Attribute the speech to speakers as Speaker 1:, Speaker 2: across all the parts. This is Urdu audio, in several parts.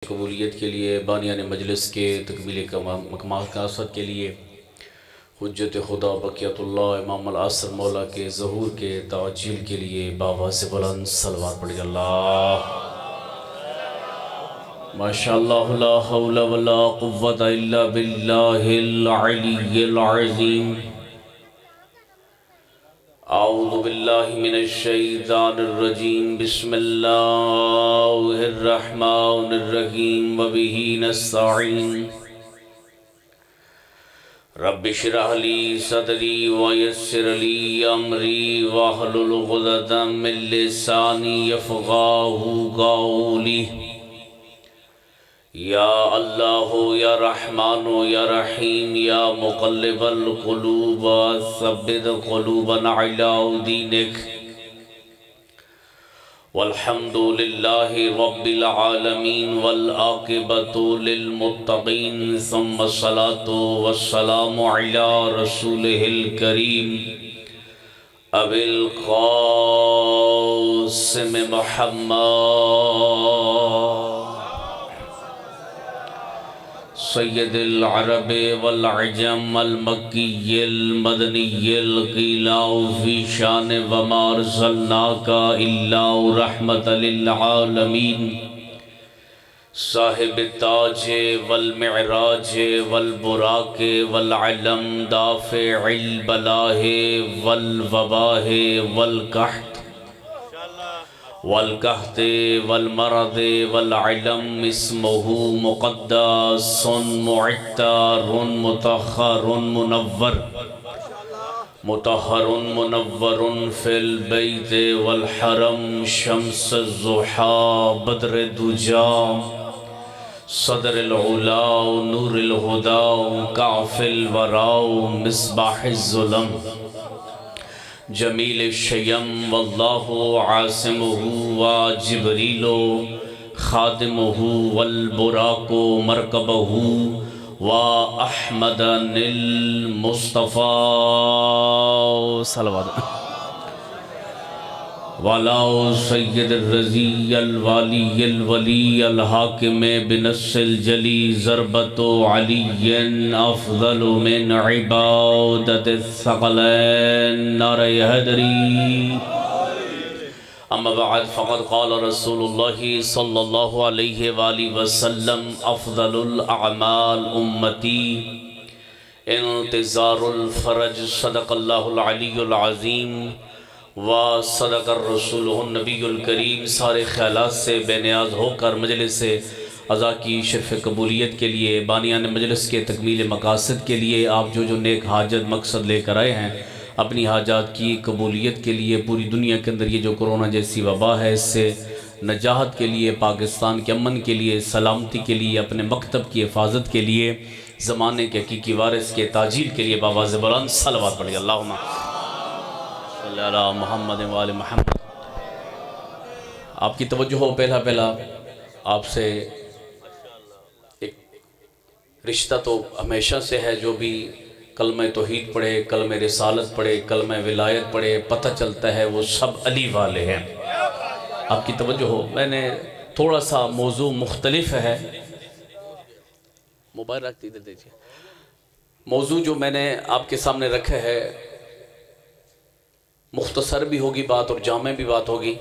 Speaker 1: قبولیت کے لیے بانیان مجلس کے تکمیل مقاصد کے لیے حجت خدا بقیت اللہ امام العصر مولا کے ظہور کے تعجیل کے لیے بابا سے بلند صلوات پڑھ اللہ ماشاءاللہ لا حول ولا قوة الا باللہ العلی العظیم اعوذ باللہ من الشیطان الرجیم بسم اللہ الرحمن الرحیم وبہ نستعین رب اشرح لی صدری ویسر لی امری واحلل عقدۃ من لسانی یفقہوا قولی یا اللہ یا رحمان یا رحیم یا مقلب القلوب ثبت قلوبنا علی دینک والحمد للہ رب العالمین والعاقبۃ للمتقین ثم الصلاۃ والسلام علی رسولہ الکریم ابی القاسم محمد سید العرب والعجم المکی المدنی القیلاء فی شان وما ارسلناک الا رحمت للعالمین صاحب التاج والمعراج والبراق والعلم دافع البلاہ والوباہ والقحط والقحط والمرض والعلم اسمه مقدس معطر مطهر منور في البيت والحرم شمس الضحى بدر الدجى صدر العلا نور الهدى كعف الورى مصباح الظلم جمیل الشیم واللہ عاصمہ وجبریل خادمہ والبراق مرکبہ واحمد المصطفیٰ صلوات والا سید الرضی الوالی الولی الحاکم بنص الجلی ضربت علی افضل من عبادت الثقلین نعرہ حیدری اما بعد فقد قال رسول اللہ صلی اللہ علیہ وآلہ وسلم افضل الاعمال امتی انتظار الفرج صدق اللہ العلی العظیم وصدق الرسول النبی الکریم. سارے خیالات سے بے نیاز ہو کر مجلس سے عزا کی شرف قبولیت کے لیے بانیان مجلس کے تکمیل مقاصد کے لیے آپ جو نیک حاجت مقصد لے کر آئے ہیں اپنی حاجات کی قبولیت کے لیے پوری دنیا کے اندر یہ جو کرونا جیسی وبا ہے اس سے نجات کے لیے پاکستان کے امن کے لیے سلامتی کے لیے اپنے مکتب کی حفاظت کے لیے زمانے کے حقیقی وارث کے تاجیل کے لیے بآواز بلند صلوات پڑھیے اللہم صلی اللہ محمد وآل محمد. آپ کی توجہ ہو پہلا آپ سے ایک رشتہ تو ہمیشہ سے ہے. جو بھی کلمہ توحید پڑھے کلمہ رسالت پڑھے کلمہ ولایت پڑھے پتہ چلتا ہے وہ سب علی والے ہیں. آپ کی توجہ ہو. میں نے تھوڑا سا موضوع مختلف ہے. موبائل رکھ دیجیے. موضوع جو میں نے آپ کے سامنے رکھا ہے مختصر بھی ہوگی بات اور جامع بھی بات ہوگی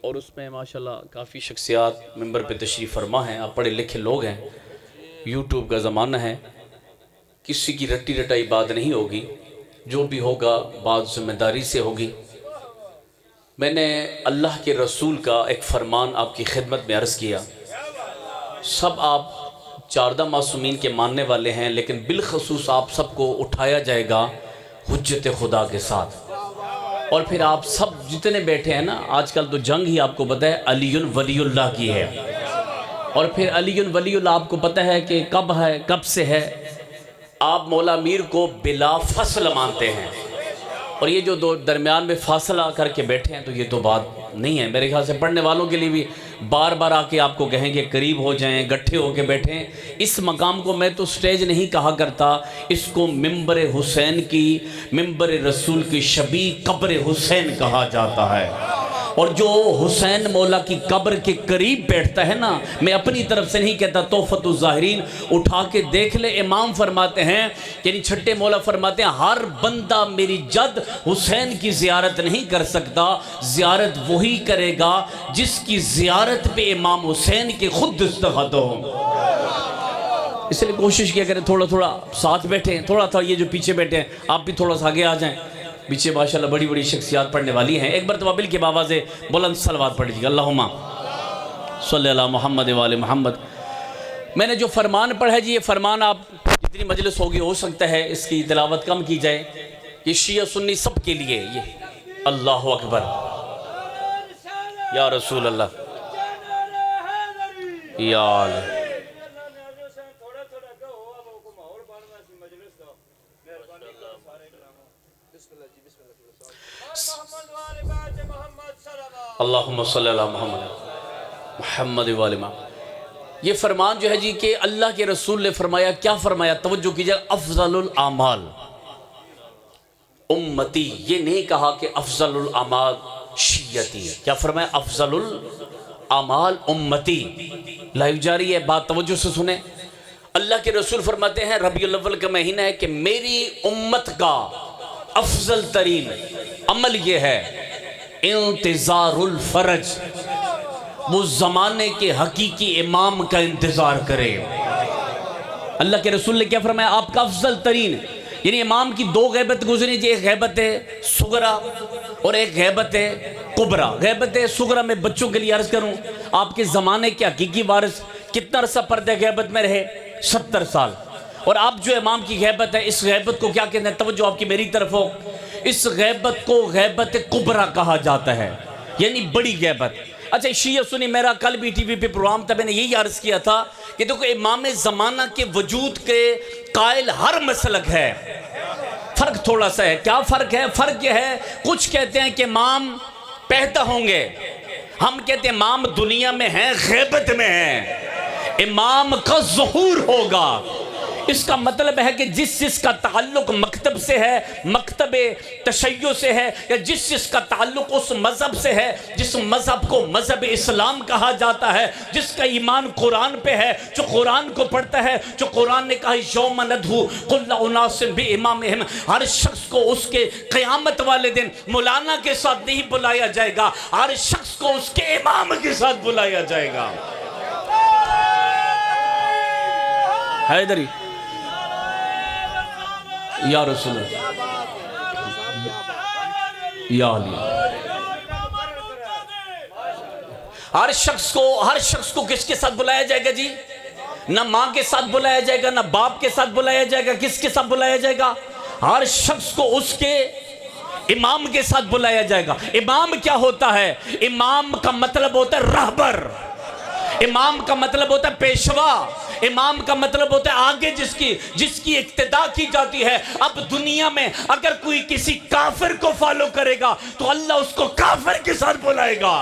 Speaker 1: اور اس میں ماشاءاللہ کافی شخصیات ممبر پہ تشریف فرما ہیں. آپ پڑھے لکھے لوگ ہیں. یوٹیوب کا زمانہ ہے. کسی کی رٹی رٹائی بات نہیں ہوگی. جو بھی ہوگا بات ذمہ داری سے ہوگی. میں نے اللہ کے رسول کا ایک فرمان آپ کی خدمت میں عرض کیا. سب آپ 14 معصومین کے ماننے والے ہیں لیکن بالخصوص آپ سب کو اٹھایا جائے گا حجت خدا کے ساتھ. اور پھر آپ سب جتنے بیٹھے ہیں نا آج کل تو جنگ ہی آپ کو پتہ ہے علی ولی اللہ کی ہے. اور پھر علی ولی اللہ آپ کو پتہ ہے کہ کب ہے کب سے ہے. آپ مولا میر کو بلا فصل مانتے ہیں اور یہ جو دو درمیان میں فاصلہ کر کے بیٹھے ہیں تو یہ تو بات نہیں ہے. میرے خیال سے پڑھنے والوں کے لیے بھی بار بار آ کے آپ کو کہیں کہ قریب ہو جائیں گٹھے ہو کے بیٹھیں. اس مقام کو میں تو سٹیج نہیں کہا کرتا, اس کو ممبر حسین کی, ممبر رسول کی شبیہ قبر حسین کہا جاتا ہے. اور جو حسین مولا کی قبر کے قریب بیٹھتا ہے نا، میں اپنی طرف سے نہیں کہتا، تحفۃ الظاہرین اٹھا کے دیکھ لے، امام فرماتے ہیں، یعنی چھٹے مولا فرماتے ہیں، ہر بندہ میری جد حسین کی زیارت نہیں کر سکتا، زیارت وہی کرے گا جس کی زیارت پہ امام حسین کے خود دستخط ہو۔ اس لیے کوشش کیا کریں، تھوڑا تھوڑا ساتھ بیٹھیں، تھوڑا تھوڑا یہ جو پیچھے بیٹھے ہیں آپ بھی تھوڑا سا آگے آ جائیں، پیچھے ماشاءاللہ بڑی بڑی شخصیات پڑھنے والی ہیں۔ ایک مرتبہ بل کے بابا سے بلند صلوات پڑھ لیجیے، اللہم صلی اللہ محمد وآل محمد۔ میں نے جو فرمان پڑھا ہے جی، یہ فرمان آپ جتنی مجلس ہوگی ہو سکتا ہے اس کی تلاوت کم کی جائے، یہ شیعہ سنی سب کے لیے، یہ اللہ اکبر یا رسول اللہ یا اللہ۔ اللہم صلی اللہ محمد محمد وآل محمد۔ یہ فرمان جو ہے جی کہ اللہ کے رسول نے فرمایا، کیا فرمایا؟ توجہ کیجئے، افضل الاعمال امتی، یہ نہیں کہا کہ افضل الاعمال شیعتی ہے، کیا فرمایا؟ افضل الاعمال امتی۔ لائیو جاری ہے، بات توجہ سے سنیں۔ اللہ کے رسول فرماتے ہیں ربیع الاول کا مہینہ ہے کہ میری امت کا افضل ترین عمل یہ ہے انتظار الفرج، وہ زمانے کے حقیقی امام کا انتظار کرے۔ اللہ کے رسول نے کیا فرمایا؟ آپ کا افضل ترین، یعنی امام کی دو غیبت گزری جی، ایک غیبت صغرا اور ایک غیبت کبرا۔ غیبت صغرا میں بچوں کے لیے عرض کروں، آپ کے زمانے کے حقیقی وارث کتنا عرصہ پردہ غیبت میں رہے؟ 70 سال۔ اور آپ جو امام کی غیبت ہے، اس غیبت کو کیا کہتے ہیں؟ توجہ آپ کی میری طرف ہو، اس غیبت کو غیبت کبرا کہا جاتا ہے، یعنی بڑی غیبت۔ اچھا شیعہ سنی، میرا کل بھی ٹی وی پہ پروگرام تھا، میں نے یہی عرض کیا تھا کہ دیکھو امام زمانہ کے وجود کے قائل ہر مسلک ہے، فرق تھوڑا سا ہے۔ کیا فرق ہے؟ فرق یہ ہے، کچھ کہتے ہیں کہ امام پیدا ہوں گے، ہم کہتے ہیں امام دنیا میں ہیں، غیبت میں ہیں، امام کا ظہور ہوگا۔ اس کا مطلب ہے کہ جس کا تعلق مکتب سے ہے، مکتب تشیع سے ہے، یا جس کا تعلق اس مذہب سے ہے جس مذہب کو مذہب اسلام کہا جاتا ہے، جس کا ایمان قرآن پہ ہے، جو قرآن کو پڑھتا ہے، جو قرآن نے کہا یوم ندعو کل اناس بامامہم، ہر شخص کو اس کے قیامت والے دن مولانا کے ساتھ نہیں بلایا جائے گا، ہر شخص کو اس کے امام کے ساتھ بلایا جائے گا۔ حیدری یا رسول اللہ یا علی، ہر شخص کو کس کے ساتھ بلایا جائے گا جی؟ نہ ماں کے ساتھ بلایا جائے گا، نہ باپ کے ساتھ بلایا جائے گا، کس کے ساتھ بلایا جائے گا؟ ہر شخص کو اس کے امام کے ساتھ بلایا جائے گا۔ امام کیا ہوتا ہے؟ امام کا مطلب ہوتا ہے رہبر، امام کا مطلب ہوتا ہے پیشوا، امام کا مطلب ہوتا ہے آگے جس کی اقتداء کی جاتی ہے۔ اب دنیا میں اگر کوئی کسی کافر کو فالو کرے گا تو اللہ اس کو کافر کے ساتھ بلائے گا،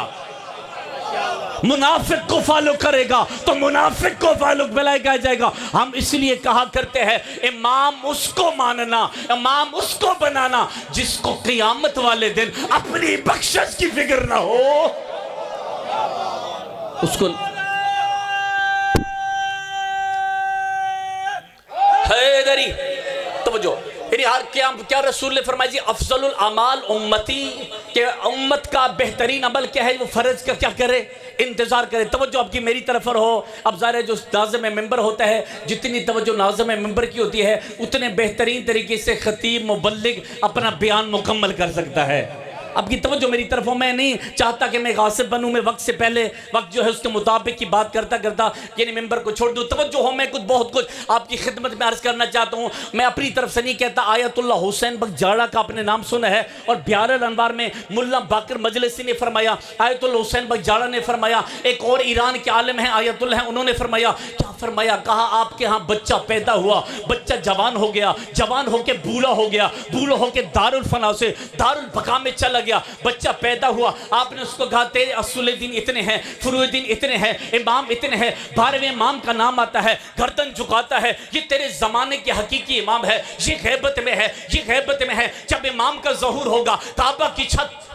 Speaker 1: منافق کو فالو کرے گا تو منافق کو فالو بلایا جائے گا۔ ہم اس لیے کہا کرتے ہیں امام اس کو ماننا، امام اس کو بنانا جس کو قیامت والے دن اپنی بخشش کی فکر نہ ہو، اس کو حیدری توجہ، یعنی کیا رسول نے فرمایا جی افضل الاعمال امتی، کہ امت کا بہترین عمل کیا ہے؟ وہ فرض کا کیا کرے؟ انتظار کرے۔ توجہ آپ کی میری طرف ہو۔ اب ظاہر ہے جو ناظم ممبر ہوتا ہے، جتنی توجہ ناظم ممبر کی ہوتی ہے اتنے بہترین طریقے سے خطیب مبلغ اپنا بیان مکمل کر سکتا ہے۔ اب کی توجہ میری طرف ہو، میں نہیں چاہتا کہ میں غاصب بنوں، میں وقت سے پہلے وقت جو ہے اس کے مطابق کی بات کرتا یعنی ممبر کو چھوڑ دوں۔ توجہ ہو، میں بہت کچھ آپ کی خدمت میں عرض کرنا چاہتا ہوں۔ میں اپنی طرف سے نہیں کہتا، آیت اللہ حسین بخش جاڑا کا آپ نے نام سنا ہے، اور بیار الانوار میں ملا باقر مجلسی نے فرمایا، آیت اللہ حسین بخش جاڑا نے فرمایا، ایک اور ایران کے عالم ہیں آیت اللہ ہیں، انہوں نے فرمایا، کیا فرمایا؟ کہا آپ کے ہاں بچہ پیدا ہوا، بچہ جوان ہو گیا، جوان ہو کے بوڑھا ہو گیا، بوڑھا ہو کے دارالفنا سے دارالبقاء میں چلا گیا، بچہ پیدا ہوا، آپ نے اس کو کہا تیرے اصول دین اتنے ہیں، فروع دین اتنے ہیں، امام اتنے ہیں، 12ویں امام کا نام آتا ہے، گردن جھکاتا ہے، یہ تیرے زمانے کے حقیقی امام ہے، یہ غیبت میں ہے، یہ غیبت میں ہے۔ جب امام کا ظہور ہوگا، کعبہ کی چھت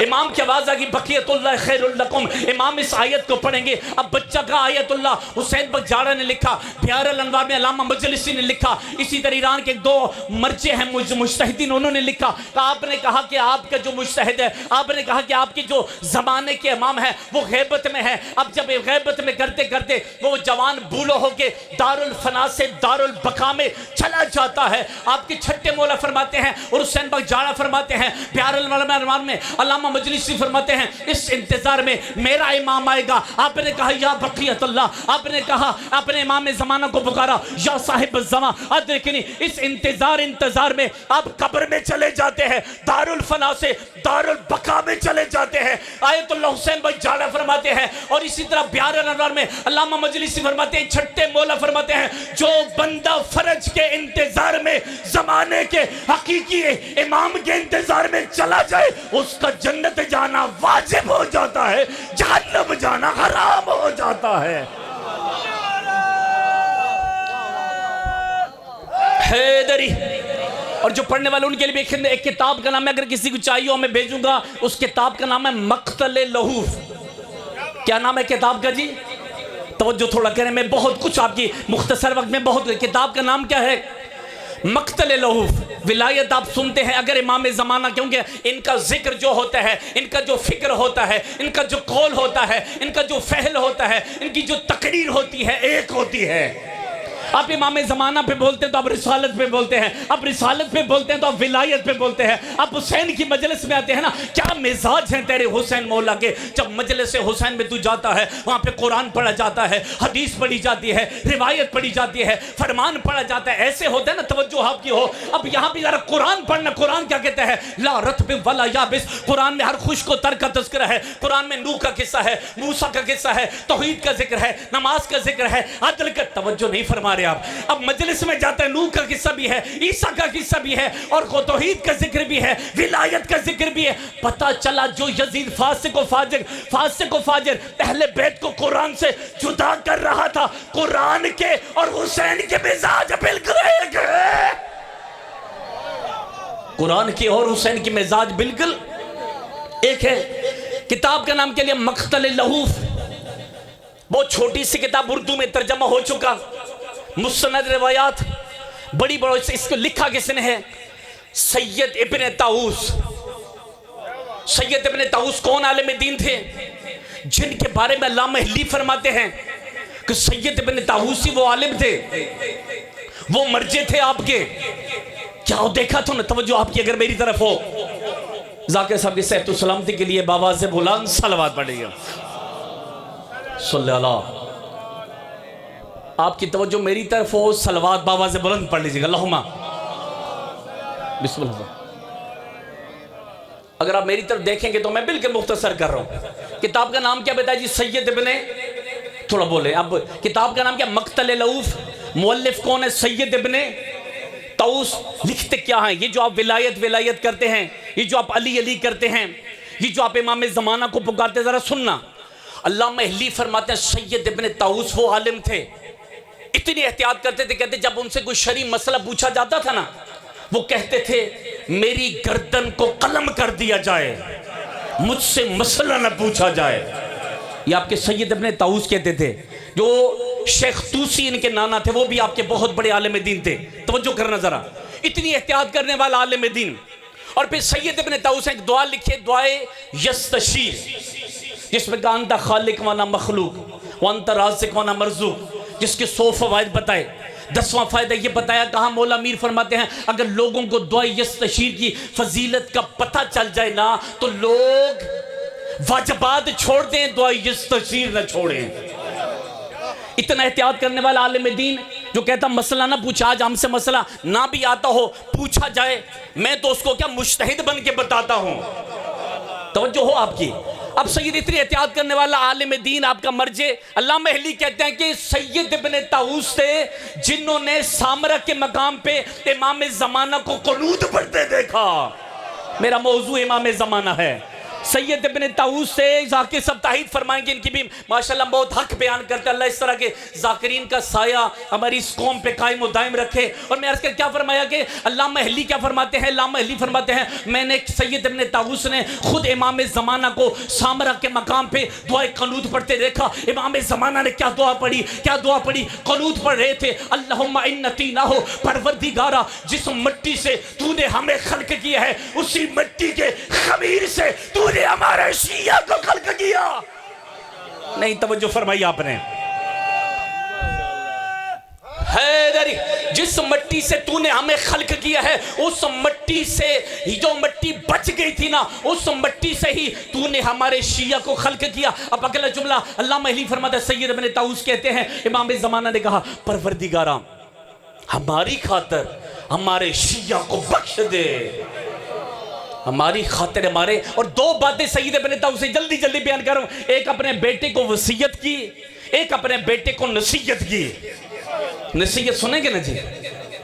Speaker 1: امام کی آواز آگی بقیت اللہ خیر لکم. امام اس آیت کو پڑھیں گے. اب بچہ کا آیت اللہ حسین بگجاڑا نے لکھا, بہار الانوار میں علامہ مجلسی نے لکھا, اسی طرح ایران کے دو مرجع ہیں مجتہدین, انہوں نے لکھا. آپ نے کہا کہ آپ کا جو مجتہد ہے, آپ نے کہا کہ آپ کی جو زمانے کے امام ہے وہ غیبت میں ہے. اب جب غیبت میں کرتے کرتے وہ جوان بھولو ہو کے دار الفنا سے دار البقا میں چلا جاتا ہے. آپ کے چھٹے مولا فرماتے ہیں اور حسین بگجاڑا فرماتے ہیں, بہار الانوار میں علامہ مجلسی فرماتے ہیں, اس انتظار میں میرا امام آئے گا. آپ نے کہا یا بقیت اللہ, آپ نے کہا اپنے امام زمانہ کو پکارا یا صاحب الزمان ادرکنی. اس انتظار میں آپ قبر میں چلے جاتے ہیں, دار الفنا سے دار البقا میں چلے جاتے ہیں. آیت اللہ حسین بگجاڑا فرماتے ہیں. اور اسی طرح بہار الانوار میں علامہ مجلسی فرماتے ہیں, چھٹے مولا فرماتے ہیں, جو بندہ فرج کے انتظار میں زمانے کے حقیقی امام کے انتظار میں چلا جائے اس کا جنت جانا واجب ہو جاتا ہے, جہنم جانا حرام ہو جاتا ہے. حیدری. اور جو پڑھنے والے ان کے لیے ایک کتاب کا نام ہے, اگر کسی کو چاہیے ہو میں بھیجوں گا, اس کتاب کا نام ہے مقتل لہوف. کیا نام ہے کتاب کا جی؟ توجہ تھوڑا کریں, میں بہت کچھ آپ کی مختصر وقت میں بہت. کتاب کا نام کیا ہے؟ مقتل لہوف. ولایت آپ سنتے ہیں اگر امام زمانہ, کیونکہ ان کا ذکر جو ہوتا ہے, ان کا جو فکر ہوتا ہے, ان کا جو قول ہوتا ہے, ان کا جو فعل ہوتا ہے, ان کی جو تقریر ہوتی ہے ایک ہوتی ہے. آپ امام زمانہ پہ بولتے ہیں تو آپ رسالت پہ بولتے ہیں, آپ رسالت پہ بولتے ہیں تو آپ ولایت پہ بولتے ہیں. آپ حسین کی مجلس میں آتے ہیں نا, کیا مزاج ہیں تیرے حسین مولا کے. جب مجلس حسین میں تو جاتا ہے وہاں پہ قرآن پڑھا جاتا ہے, حدیث پڑھی جاتی ہے, روایت پڑھی جاتی ہے, فرمان پڑھا جاتا ہے, ایسے ہوتا ہے نا توجہ آپ کی ہو. اب یہاں بھی ذرا قرآن پڑھنا. قرآن کیا کہتا ہے؟ لا رطب ولا یابس. قرآن میں ہر خشک و تر کا تذکرہ ہے. قرآن میں نوح کا قصہ ہے, موسیٰ کا قصہ ہے, توحید کا ذکر ہے, نماز کا ذکر ہے, عدل کا. توجہ نہیں فرما رہے آپ. اب مجلس میں جاتا ہے, نوح کا قصہ بھی ہے, عیسیٰ کا قصہ بھی ہے, اور توحید کا ذکر بھی ہے, ولایت کا ذکر بھی ہے. پتہ چلا جو یزید فاسق و فاجر اہل بیت کو قرآن سے جدا کر رہا تھا, قرآن کے اور حسین کے مزاج بالکل ایک ہے. قرآن کی اور حسین کی مزاج بالکل ایک ہے. کتاب کا نام کے لیے مقتل لہوف. بہت چھوٹی سی کتاب, اردو میں ترجمہ ہو چکا, مستند روایات بڑی بڑی. اس کو لکھا کس نے ہے؟ سید ابن طاؤس. سید ابن طاؤس کون عالم دین تھے جن کے بارے میں علامہ حلی فرماتے ہیں کہ سید ابن طاؤس ہی وہ عالم تھے, وہ مرجع تھے آپ کے. کیا ہو دیکھا تو نا, توجہ آپ کی اگر میری طرف ہو. ذاکر صاحب کی صحت و سلامتی کے لیے بابا سے بلند صلوات پڑھیں گے. صلی اللہ. آپ کی توجہ میری طرف ہو, صلوات بابا سے بلند پڑھ لیجیے گا. اللہم بسم اللہ. اگر آپ میری طرف دیکھیں گے تو میں بالکل مختصر کر رہا ہوں. کتاب کا نام کیا بتایا جی؟ سید ابن, تھوڑا بولے اب. کتاب کا نام کیا؟ مقتل لہوف. مؤلف کون ہے؟ سید ابن طاؤس. لکھتے کیا ہیں؟ یہ جو آپ ولایت کرتے ہیں, یہ جو آپ علی کرتے ہیں, یہ جو آپ امام زمانہ کو پکارتے ہیں, ذرا سننا. علامہ حلی فرماتے ہیں سید ابن طاؤس وہ عالم تھے, اتنی احتیاط کرتے تھے, کہتے جب ان سے کوئی شرعی مسئلہ پوچھا جاتا تھا نا, وہ کہتے تھے میری گردن کو قلم کر دیا جائے, مجھ سے مسئلہ نہ پوچھا جائے. یہ آپ کے سید ابن طاؤس کہتے تھے. جو شیخ توسی ان کے نانا تھے, وہ بھی آپ کے بہت بڑے عالم دین تھے. توجہ کرنا ذرا, اتنی احتیاط کرنے والا عالم دین. اور پھر سید ابن طاؤس ایک دعا لکھے, دعائے یستشیر, جس میں کہا انتا خالق وانا مخلوق وانتا رازق وانا مرزوق, جس کے 100 فوائد بتائے. 10واں فائدہ یہ بتایا, کہا مولا میر فرماتے ہیں اگر لوگوں کو دعا یستشیر کی فضیلت کا پتہ چل جائے نا تو لوگ واجبات چھوڑ دیں, دعا یستشیر نہ چھوڑیں. اتنا احتیاط کرنے والا عالم دین جو کہتا مسئلہ نہ پوچھا. آج ہم سے مسئلہ نہ بھی آتا ہو, پوچھا جائے, میں تو اس کو کیا مجتہد بن کے بتاتا ہوں. توجہ ہو آپ کی. اب سید اتنی احتیاط کرنے والا عالم دین, آپ کا مرجع علامہ حلی کہتے ہیں کہ سید ابن طاؤس تھے جنہوں نے سامرہ کے مقام پہ امام زمانہ کو قنوت پڑھتے دیکھا. میرا موضوع امام زمانہ ہے. سید ابن طاؤس سے ذاکر سب تائید فرمائیں گے، ان کی بھی ماشاءاللہ بہت حق بیان کرتے ہیں۔ اللہ اس طرح کے ذاکرین کا سایہ ہماری اس قوم پہ قائم و دائم رکھے۔ اور میں عرض کر کیا فرمایا کہ علامہ اہلی کیا فرماتے ہیں؟ علامہ اہلی فرماتے ہیں میں نے سید ابن طاؤس نے خود امام زمانہ کو سامرہ کے مقام پہ دعائے قنوت پڑھتے دیکھا۔ امام زمانہ نے کیا دعا پڑھی؟ کیا دعا پڑھی؟ قنوت پڑھ رہے تھے، اللہم انتی نہ ہو پروردگارہ جس مٹی سے تو نے ہمیں خلق کیا ہے اسی مٹی کے خمیر سے تو نے ہمارے شیعہ کو خلق کیا۔ نہیں توجہ فرمائی آپ نے؟ حیدری جس مٹی سے تو نے ہمیں خلق کیا ہے اس مٹی سے جو مٹی بچ گئی تھی نا اس مٹی سے ہی تو نے ہمارے شیعہ کو خلق کیا۔ اب اگلا جملہ علامہ اہلی فرماتا ہے، سید ابن طاؤس کہتے ہیں امام زمانہ نے کہا پروردگارہ ہماری خاطر ہمارے شیعہ کو بخش دے، ہماری خاطر ہمارے۔ اور دو باتیں سید ابن طاؤس سے جلدی جلدی بیان کر رہا ہوں، ایک اپنے بیٹے کو وصیت کی، ایک اپنے بیٹے کو نصیحت کی۔ نصیحت سنیں گے نا جی؟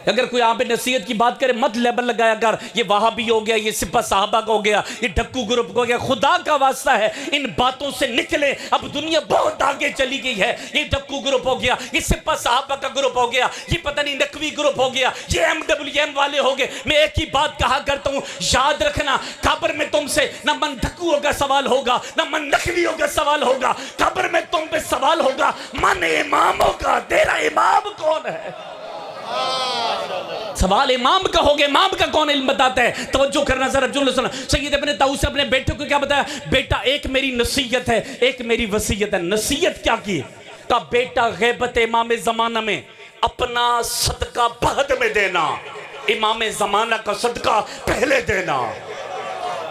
Speaker 1: اگر کوئی آپ نصیحت کی بات کرے مت لیبل لگایا کر یہ وہابی ہو گیا، یہ سپہ صحابہ کا ہو گیا، یہ ڈھکو گروپ ہو گیا۔ خدا کا واسطہ ہے ان باتوں سے نکلیں، اب دنیا بہت آگے چلی گئی ہے۔ یہ ڈھکو گروپ ہو گیا، یہ سپہ صحابہ کا گروپ ہو گیا، یہ پتہ نہیں نقوی گروپ ہو گیا، یہ MWM والے ہو گئے۔ میں ایک ہی بات کہا کرتا ہوں، یاد رکھنا قبر میں تم سے نہ من ڈھکوؤں کا سوال ہوگا نہ من نقویوں کا سوال ہوگا، قبر میں تم پہ سوال ہوگا من اماموں کا، تیرا امام کون ہے؟ سوال امام کا ہوگا، امام کا کون علم بتاتا ہے؟ توجہ کرنا ذرا جملہ سنا۔ سید ابن طاؤس سے اپنے بیٹے کو کیا بتایا؟ بیٹا ایک میری نصیحت ہے، ایک میری وصیت ہے۔ نصیحت کیا کی؟ کہا بیٹا غیبت امام زمانہ میں اپنا صدقہ بعد میں دینا، امام زمانہ کا صدقہ پہلے دینا۔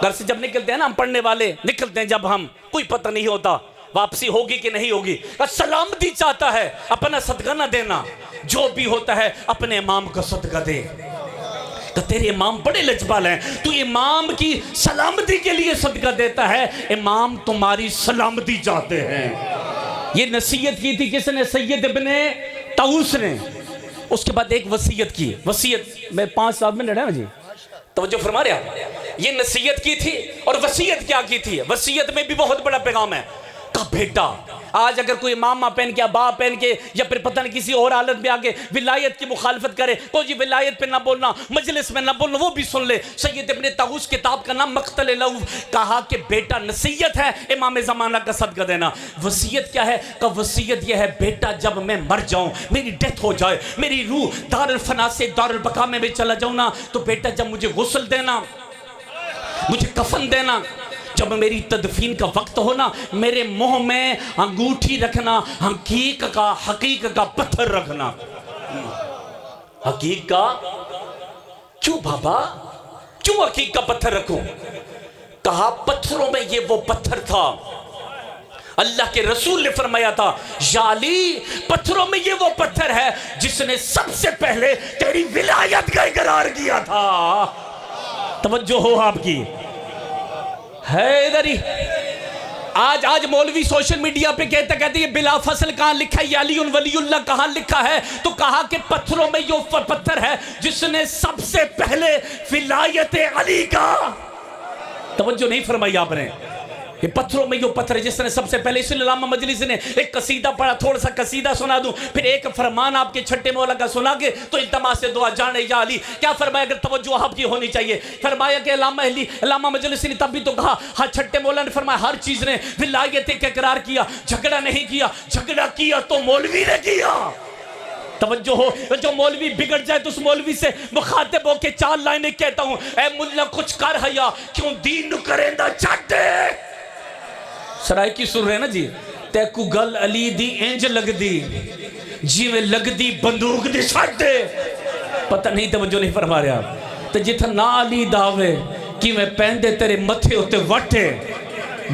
Speaker 1: گھر سے جب نکلتے ہیں نا ہم پڑھنے والے نکلتے ہیں جب ہم کوئی پتہ نہیں ہوتا واپسی ہوگی کہ نہیں ہوگی، سلامتی چاہتا ہے اپنا صدقہ نہ دینا، جو بھی ہوتا ہے اپنے امام کا صدقہ دے۔ تو تیرے امام بڑے لجبال ہیں، تو امام کی سلامتی کے لیے صدقہ دیتا ہے، امام تمہاری سلامتی چاہتے ہیں۔ یہ نصیحت کی تھی کس نے؟ سید ابن طاؤس نے۔ اس کے بعد ایک وصیت کی، وصیت میں 5-7 منٹ ہے نا جی، توجہ فرما رہے آپ؟ یہ نصیحت کی تھی اور وصیت کیا کی تھی؟ وصیت میں بھی بہت بڑا پیغام ہے۔ کہا بیٹا آج اگر کوئی امامہ پہن کے ابا پہن کے یا پھر پتہ نہیں کسی اور حالت میں آگے ولایت کی مخالفت کرے، کوئی جی ولایت پہ نہ بولنا، مجلس میں نہ بولنا، وہ بھی سن لے۔ سید ابن طاؤس کتاب کا نام مقتل لوح۔ کہا کہ بیٹا نصیحت ہے امام زمانہ کا صدقہ دینا۔ وصیت کیا ہے؟ کہا وصیت یہ ہے بیٹا جب میں مر جاؤں، میری ڈیتھ ہو جائے، میری روح دار الفنا سے دار البقا میں بھی چلا جاؤں نا، تو بیٹا جب مجھے غسل دینا، مجھے کفن دینا، جب میری تدفین کا وقت ہونا، میرے منہ میں انگوٹھی رکھنا، حقیق کا پتھر رکھنا۔ حقیق کا؟ کیوں بابا؟ کیوں حقیق کا پتھر رکھوں؟ کہا پتھروں میں یہ وہ پتھر تھا، اللہ کے رسول نے فرمایا تھا یا علی پتھروں میں یہ وہ پتھر ہے جس نے سب سے پہلے تیری ولایت کا اقرار کیا تھا۔ توجہ ہو آپ کی؟ حیدری آج مولوی سوشل میڈیا پہ کہتے یہ بلا فصل کہاں لکھا ہے، یہ علی ولی اللہ کہاں لکھا ہے؟ تو کہا کہ پتھروں میں یہ پتھر ہے جس نے سب سے پہلے ولایت علی کا۔ توجہ نہیں فرمائی آپ نے؟ یہ پتھروں میں یہ پتھر ہے جس نے سب سے پہلے۔ اس لیے علامہ مجلسی نے ایک قصیدہ پڑھا، تھوڑا سا قصیدہ سنا دوں پھر ایک فرمان آپ کے چھٹے مولا کا سنا کے تو التماس سے دعا جانے یا علی۔ کیا فرمایا؟ اگر توجہ آپ کی ہونی چاہیے، فرمایا کہ علامہ مجلسی نے تب بھی تو کہا، ہاں چھٹے مولا نے فرمایا ہر چیز نے ولایت کا اقرار کیا، جھگڑا نہیں کیا، جھگڑا کیا تو مولوی نے کیا۔ توجہ ہو، جو مولوی بگڑ جائے تو اس مولوی سے مخاطب ہو کے 4 لائنیں کہتا ہوں، اے ملا کچھ کر حیا کیوں دین کریندا چھٹے۔ سرائکی سن رہے ہیں نا جی؟ تے کو گل علی دی انج لگ دی جی میں لگ دی بندوق دی سٹ دے۔ پتہ نہیں توجہ نہیں فرما رہے آپ؟ تے جتھا نا علی داوے کی میں پہندے تیرے متھے ہوتے وٹے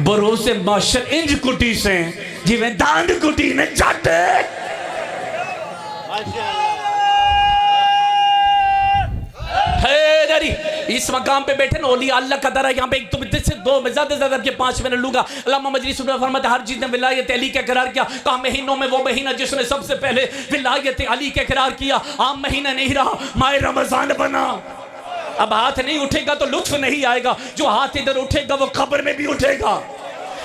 Speaker 1: بروسے معاشر انج کٹی سے جی میں داند کٹی نے چھٹے۔ اس مقام پہ بیٹھے نا اولیاء اللہ کا درہ، یہاں پہ ایک سے 2 میں زیادہ کے 5 منٹ لوں گا۔ علامہ مجلسی نے فرماتا ہر چیز نے ولایت علی کا اقرار کیا۔ کہا مہینوں میں وہ مہینہ جس نے سب سے پہلے ولایت علی کا اقرار کیا عام مہینہ نہیں رہا، ماہ رمضان بنا۔ اب ہاتھ نہیں اٹھے گا تو لطف نہیں آئے گا. جو ہاتھ ادھر اٹھے گا وہ قبر میں بھی اٹھے گا,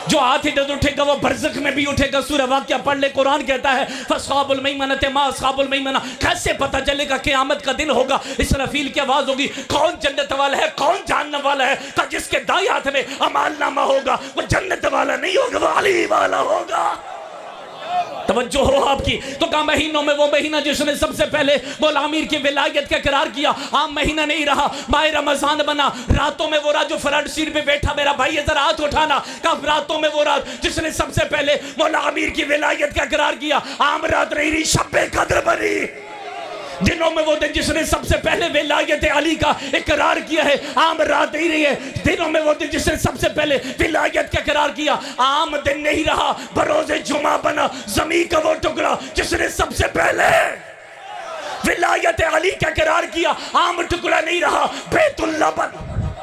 Speaker 1: جو ہاتھ ادھر اٹھے گا وہ برزخ میں بھی اٹھے گا. سورہ واقعہ پڑھ لے, قرآن کہتا ہے فَأَصْحَابُ الْمَيْمَنَةِ مَا أَصْحَابُ الْمَيْمَنَةِ. کیسے پتہ چلے گا قیامت کا دن ہوگا, اسرافیل کی آواز ہوگی, کون جنت والا ہے کون جہنم والا ہے؟ کہ جس کے دائیں ہاتھ میں اعمال نامہ ہوگا وہ جنت والا نہیں ہوگا, وہ علی والا ہوگا. توجہ ہو آپ کی. تو کہا مہینوں میں وہ مہینہ جس نے سب سے پہلے مولا امیر کی ولایت کا اقرار کیا. عام مہینہ نہیں رہا, ماہ رمضان بنا. راتوں میں وہ رات جو فرنٹ سیٹ پہ بیٹھا, میرا بھائی ذرا ہاتھ اٹھانا. کہا راتوں میں وہ رات جس نے سب سے پہلے مولا امیر کی ولایت کا اقرار کیا. عام رات نہیں رہی, شب قدر بنی. دنوں میں وہ دن جس نے سب سے پہلے ولایت علی کا اقرار کیا ہے. عام رات نہیں رہی ہے. دنوں میں وہ دن جس نے سب سے پہلے ولایت کا اقرار کیا. عام دن نہیں رہا, بروز جمعہ بنا. زمین کا وہ ٹکڑا جس نے سب سے پہلے ولایت علی کا اقرار کیا. عام ٹکڑا نہیں رہا, بیت اللہ بن.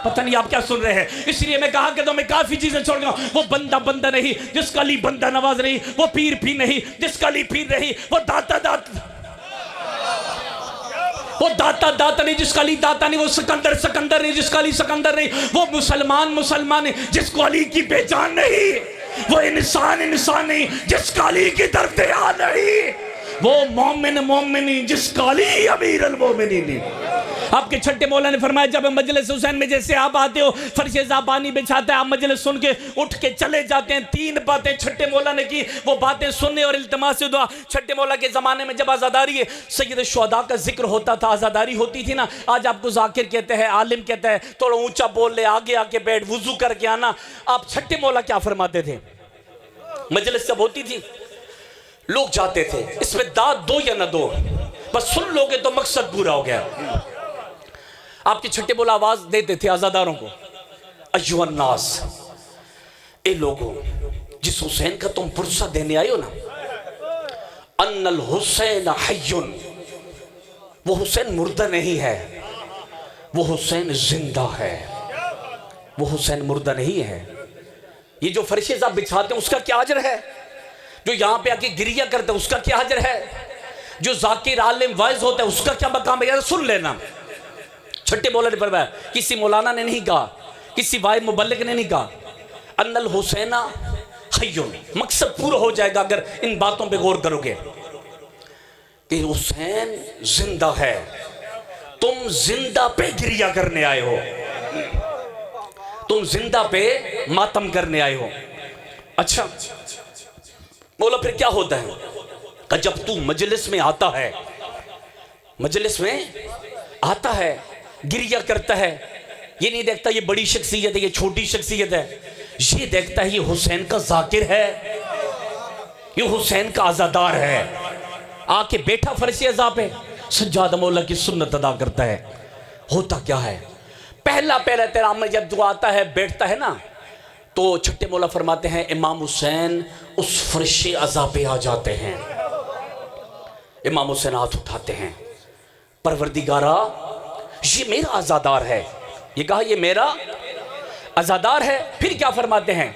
Speaker 1: پتہ نہیں آپ کیا سن رہے ہیں. اس لیے میں کہا کہ تو میں کافی چیزیں چھوڑ گیا. وہ بندہ بندہ نہیں جس کا علی بندہ نواز رہی, وہ پیر پیر نہیں جس کا علی پیر رہی, وہ داتا داتا وہ داتا داتا نہیں جس کا علی داتا نہیں, وہ سکندر سکندر نہیں جس کا علی سکندر نہیں, وہ مسلمان مسلمان نہیں جس کو علی کی پہچان نہیں, وہ انسان انسان نہیں جس کا علی کی طرف دھیان نہیں, وہ مومن مومن نہیں جس کا علی امیر المومنین نہیں. آپ کے چھٹے مولا نے فرمایا جب مجلس حسین میں جیسے آپ آتے ہو, فرش زبانی بچھاتا ہے, آپ مجلس سن کے اٹھ کے چلے جاتے ہیں. 3 باتیں چھٹے مولا نے کی, وہ باتیں سننے اور التماس دعا. چھٹے مولا کے زمانے میں جب آزاداری سید الشہداء کا ذکر ہوتا تھا, آزاداری ہوتی تھی نا. آج آپ کو ذاکر کہتے ہیں, عالم کہتا ہے, تھوڑا اونچا بول لے, آگے آ کے بیٹھ, وضو کر کے آنا. آپ چھٹے مولا کیا فرماتے تھے؟ مجلس جب ہوتی تھی لوگ جاتے تھے, اس میں داد دو یا نہ دو, بس سن لوگے تو مقصد پورا ہو گیا. آپ کی چھٹے مولا آواز دیتے تھے آزاداروں کو, ایوہ الناس, اے لوگوں جس حسین کا تم پرسہ دینے آئے ہو نا, ان الحسین حیٌ, وہ حسین مردہ نہیں ہے, وہ حسین زندہ ہے. وہ حسین مردہ نہیں ہے. یہ جو فرشے آپ بچھاتے ہیں اس کا کیا اجر ہے؟ جو یہاں پہ آ کے گریہ کرتے ہیں اس کا کیا اجر ہے؟ جو ذاکر عالم وائز ہوتا ہے اس کا کیا مقام ہے؟ سن لینا. چھٹے مولا نے فرمایا, کسی مولانا نے نہیں کہا, کسی وائد مبلغ نے نہیں کہا, ان الحسین حیٌ. مقصد پورا ہو جائے گا اگر ان باتوں پہ غور کرو گے کہ حسین زندہ ہے. تم زندہ پہ گریہ کرنے آئے ہو, تم زندہ پہ ماتم کرنے آئے ہو. اچھا مولا پھر کیا ہوتا ہے کہ جب تو مجلس میں آتا ہے, مجلس میں آتا ہے, گریہ کرتا ہے, یہ نہیں دیکھتا یہ بڑی شخصیت ہے یہ چھوٹی شخصیت ہے, یہ دیکھتا ہے یہ حسین کا ذاکر ہے, یہ حسین کا عزادار ہے. آ کے بیٹھا فرش عزا پہ, سجادہ مولا کی سنت ادا کرتا ہے. ہوتا کیا ہے, پہلا احترام میں جب جو آتا ہے بیٹھتا ہے نا, تو چھٹے مولا فرماتے ہیں امام حسین اس فرش عزا پہ آ جاتے ہیں. امام حسین ہاتھ اٹھاتے ہیں, پروردگارا یہ میرا عزادار ہے. یہ کہا یہ میرا عزادار ہے. پھر کیا فرماتے ہیں,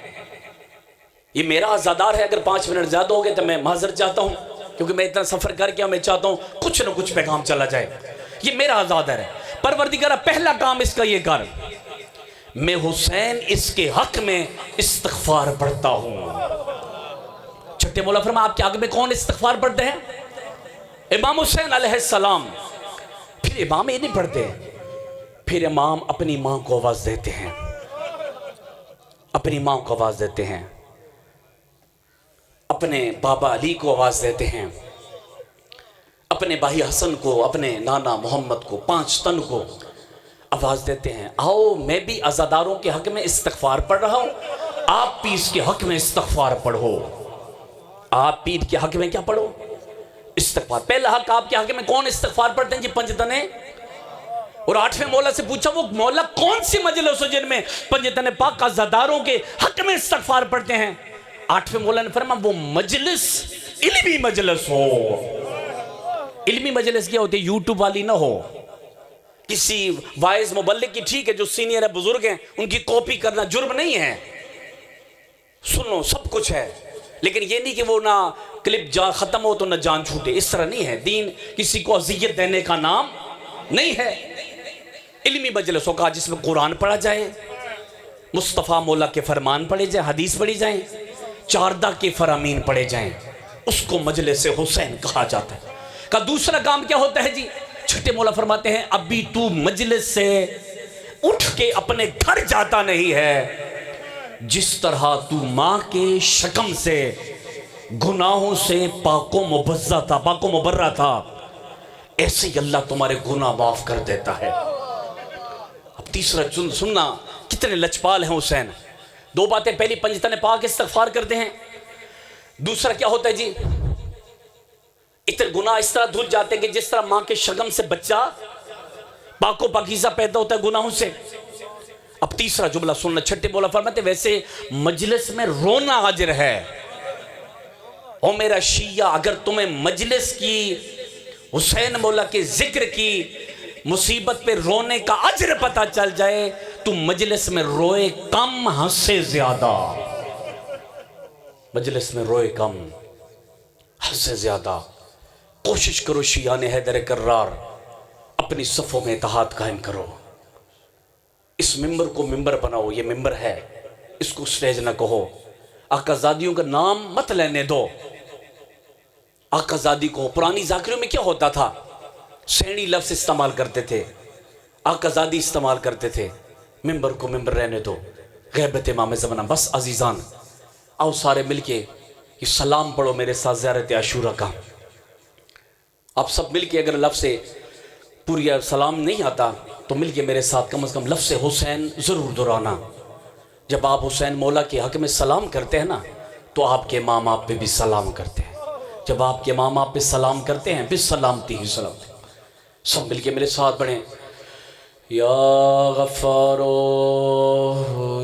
Speaker 1: یہ میرا عزادار ہے, اگر 5 منٹ زیادہ ہو گئے تو میں معذرت چاہتا ہوں, کیونکہ میں اتنا سفر کر کے میں چاہتا ہوں کچھ نہ کچھ پیغام چلا جائے. یہ میرا عزادار ہے. پروردگارا پہلا کام اس کا یہ کر, میں حسین اس کے حق میں استغفار پڑھتا ہوں. چھٹے مولا فرمایا آپ کے حق میں کون استغفار پڑھتے ہیں؟ امام حسین علیہ السلام. پھر امام یہ نہیں پڑھتے, پھر امام اپنی ماں کو آواز دیتے ہیں, اپنی ماں کو آواز دیتے ہیں, اپنے بابا علی کو آواز دیتے ہیں, اپنے بھائی حسن کو, اپنے نانا محمد کو, 5 تن کو آواز دیتے ہیں, آؤ میں بھی عزاداروں کے حق میں استغفار پڑھ رہا ہوں, آپ بھی اس کے حق میں استغفار پڑھو. آپ پیر کے حق میں کیا پڑھو؟ استغفار. پہلا حق آپ کے حق میں کون استغفار پڑھتے ہیں؟ جی 5 تنے. اور 8ویں مولا سے پوچھا وہ مولا کون سی مجلس ہو جن میں 5 تنے پاک عزاداروں کے حق میں استغفار پڑھتے ہیں؟ 8ویں مولا نے فرمایا وہ مجلس علمی مجلس ہو. علمی مجلس کیا ہوتی ہے؟ یوٹیوب والی نہ ہو, کسی وائز مبلغ کی, ٹھیک ہے جو سینئر ہے بزرگ ہیں ان کی کاپی کرنا جرم نہیں ہے, سنو سب کچھ ہے, لیکن یہ نہیں کہ وہ نہ کلپ ختم ہو تو نہ جان چھوٹے. اس طرح نہیں ہے. دین کسی کو اذیت دینے کا نام نہیں ہے. علمی مجلس ہوگا جس میں قرآن پڑھا جائے، مصطفیٰ مولا کے فرمان پڑھے جائیں، حدیث پڑھی جائیں، چاردہ کے فرامین پڑھے جائیں، اس کو مجلس حسین کہا جاتا ہے۔ کا دوسرا کام کیا ہوتا ہے جی؟ چھٹے مولا فرماتے ہیں ابھی تو مجلس سے اٹھ کے اپنے گھر جاتا نہیں ہے، جس طرح تو ماں کے شکم سے گناہوں سے پاک و مبرہ تھا، ایسے ہی اللہ تمہارے گناہ معاف کر دیتا ہے۔ اب تیسرا سننا کتنے لچپال ہیں حسین۔ دو باتیں، پہلی پنجتن پاک استغفار کرتے ہیں، دوسرا کیا ہوتا ہے جی؟ اتنے گناہ اس طرح دھل جاتے ہیں کہ جس طرح ماں کے شکم سے بچہ پاک و پاکیزہ پیدا ہوتا ہے گناہوں سے۔ اب تیسرا جملہ سننا، چھٹے مولا فرماتے ہیں ویسے مجلس میں رونا اجر ہے۔ او میرا شیعہ، اگر تمہیں مجلس کی، حسین مولا کے ذکر کی، مصیبت پہ رونے کا اجر پتہ چل جائے تو مجلس میں روئے کم ہنسے زیادہ، مجلس میں روئے کم ہنسے زیادہ۔ کوشش کرو شیعان حیدر کرار، اپنی صفوں میں اتحاد قائم کرو، اس ممبر کو ممبر بناؤ، یہ ممبر ہے، اس کو سٹیج نہ کہو، آقا زادیوں کا نام مت لینے دو۔ آقا زادی کو پرانی ذاکریوں میں کیا ہوتا تھا؟ سینی لفظ استعمال کرتے تھے، آقا زادی استعمال کرتے تھے، ممبر کو ممبر رہنے دو، غیبت امام زمانہ۔ بس عزیزان، آؤ سارے مل کے یہ سلام پڑھو میرے ساتھ زیارت عاشورہ کا۔ آپ سب مل کے، اگر لفظ پوری سلام نہیں آتا تو مل کے میرے ساتھ کم از کم لفظ حسین ضرور دہرانا۔ جب آپ حسین مولا کے حق میں سلام کرتے ہیں نا تو آپ کے امام آپ پہ بھی سلام کرتے ہیں، جب آپ کے امام آپ پہ سلام کرتے ہیں بس سلامتی ہی سلامتی۔ سب مل کے میرے ساتھ پڑھیں، یا غفارو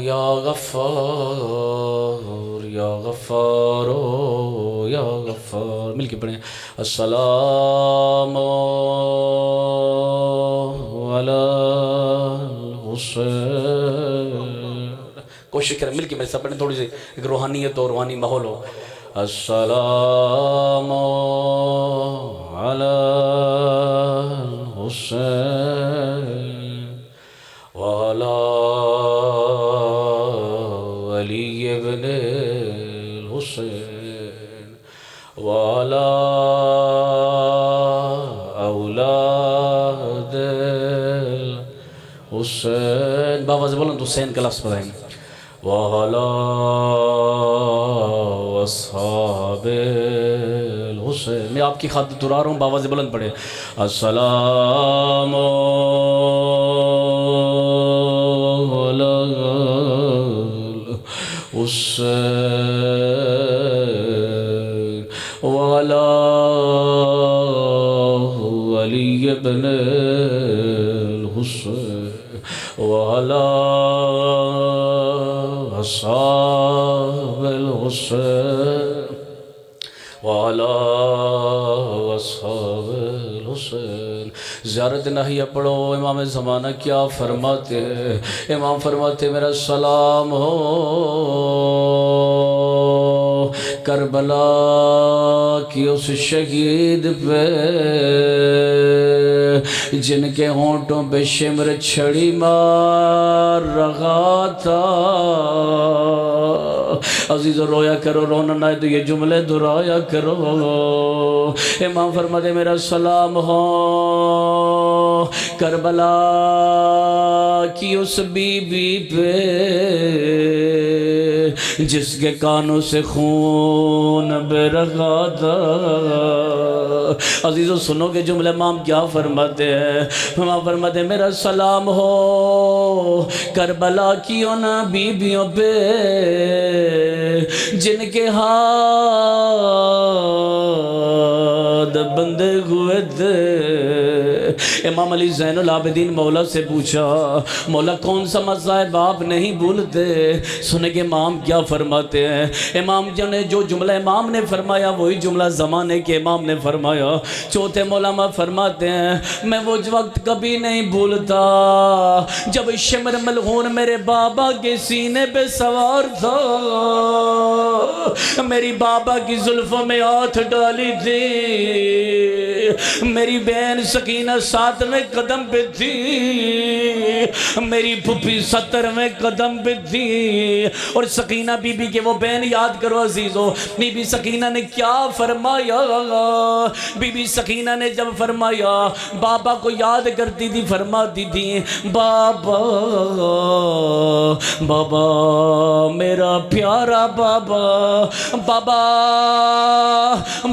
Speaker 1: یا غفار یا غفارو یا غفار، مل کے پڑھیں السلام علی الحسین۔ کوشش کریں مل کے میرے ساتھ پڑھیں، تھوڑی سی ایک روحانیت اور روحانی ماحول ہو۔ السلام علی الحسین وعلی علی ابن الحسین وعلی اولاد الحسین، بابا سے بولیں تو حسین کا لفظ پڑھیں، وعلی اصحاب الحسین۔ میں آپ کی خاطر دہرا رہا ہوں، بابا سے بلند پڑھے السلام علی الحسین وعلی علی ابن الحسین وعلی اصحاب الحسین وعلی اصحاب الحسین۔ زیارت نحیہ پڑھو، امام زمانہ کیا فرماتے ہیں؟ امام فرماتے میرا سلام ہو کربلا کی اس شہید پہ جن کے ہونٹوں پہ شمر چھڑی مار رہا تھا۔ عزیز رویا کرو، رونا نہ تو یہ جملے دہرایا کرو۔ امام فرماتے میرا سلام ہو کربلا کی اس بی بی پہ جس کے کانوں سے خون بہ رہا تھا۔ عزیزو سنو کہ جملے امام کیا فرماتے ہیں؟ امام فرماتے ہیں میرا سلام ہو کربلا کی ان بیویوں پہ جن کے ہاتھ بندے ہوئے تھے۔ امام علی زین العابدین مولا سے پوچھا مولا کون سا مذاہب آپ نہیں بھولتے؟ سنے کہ امام کیا فرماتے ہیں؟ امام نے جو جملہ امام نے فرمایا وہی جملہ زمانے کے امام نے فرمایا۔ چوتھے مولانا فرماتے ہیں میں وہ وقت کبھی نہیں بھولتا جب شمر ملعون میرے بابا کے سینے پہ سوار تھا، میری بابا کی زلفوں میں ہاتھ ڈالی تھی میری بہن سکینہ 7ویں قدم پہ تھی، میری پھپھی 70ویں قدم پہ تھی۔ اور سکینہ بی بی کے وہ بہن یاد کرو عزیزو، بی بی سکینہ نے کیا فرمایا؟ بی بی سکینہ نے جب فرمایا، بابا کو یاد کرتی تھی، فرماتی تھی بابا بابا میرا پیارا بابا، بابا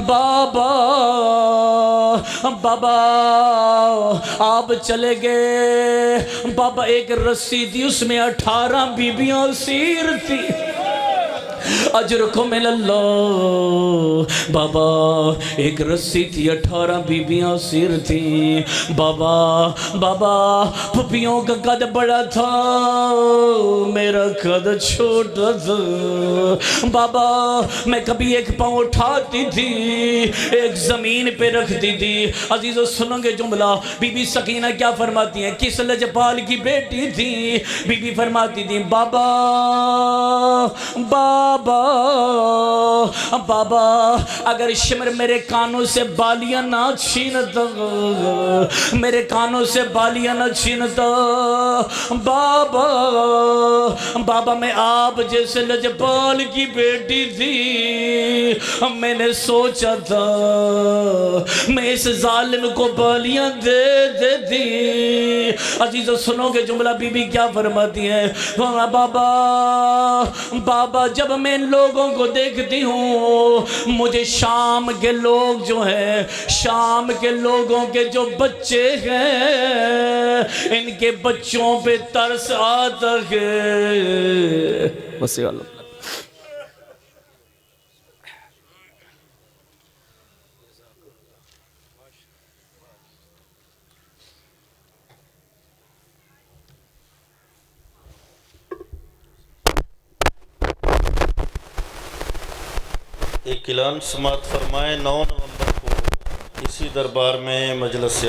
Speaker 1: بابا بابا آپ چلے گئے۔ بابا ایک رسی تھی، اس میں 18 بیبیاں اسیر تھی۔ اجرکم اللہ، بابا ایک رسی تھی، 18 بیبیاں اسیر تھی۔ بابا بابا پھپھیوں کا قد بڑا تھا، میرا قد چھوٹا تھا۔ بابا میں کبھی ایک پاؤں اٹھاتی تھی، ایک زمین پہ رکھتی تھی۔ عزیزو سنو گے جملہ، بی بی سکینہ کیا فرماتی ہیں؟ کس لجپال کی بیٹی تھی؟ بی بی فرماتی تھی بابا بابا بابا اگر شمر میرے کانوں سے بالیاں نہ چھینتا، میرے کانوں سے بالیاں نہ چھینتا، بابا بابا میں آپ جیسے لجپال کی بیٹی تھی، میں نے سوچا تھا میں اس ظالم کو بالیاں دے دیتی۔ عزیزو سنو گے جملہ، بی بی کیا فرماتی ہے؟ بابا بابا جب میں ان لوگوں کو دیکھتی ہوں، مجھے شام کے لوگ جو ہیں، شام کے لوگوں کے جو بچے ہیں، ان کے بچوں پہ ترس آتا ہے۔ بس یا اللہ۔
Speaker 2: ایک اعلان سماعت فرمائیں، 9 نومبر کو اسی دربار میں مجلس